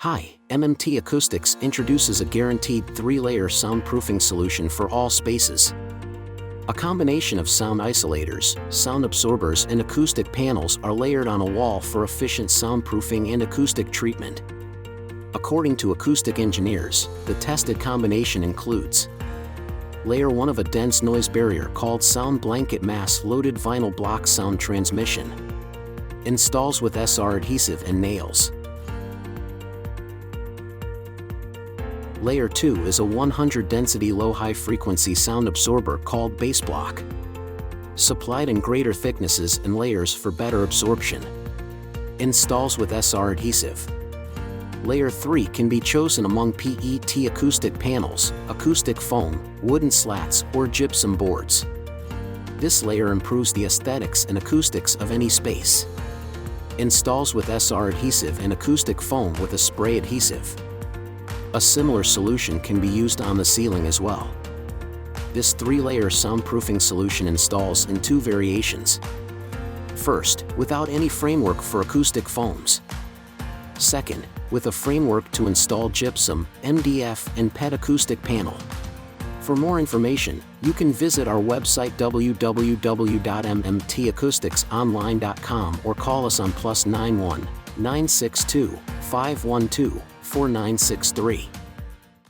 Hi, MMT Acoustics introduces a guaranteed 3-layer soundproofing solution for all spaces. A combination of sound isolators, sound absorbers and acoustic panels are layered on a wall for efficient soundproofing and acoustic treatment. According to acoustic engineers, the tested combination includes Layer 1 of a dense noise barrier called SoundBlanket mass-loaded vinyl block sound transmission. Installs with SR adhesive and nails. Layer 2 is a 100 density low-high frequency sound absorber called bass block. Supplied in greater thicknesses and layers for better absorption. Installs with SR adhesive. Layer 3 can be chosen among PET acoustic panels, acoustic foam, wooden slats, or gypsum boards. This layer improves the aesthetics and acoustics of any space. Installs with SR adhesive and acoustic foam with a spray adhesive. A similar solution can be used on the ceiling as well. This 3-layer soundproofing solution installs in 2 variations. First, without any framework for acoustic foams. Second, with a framework to install gypsum, MDF, and PET acoustic panel. For more information, you can visit our website www.mmtacousticsonline.com or call us on +91 962 512 4963.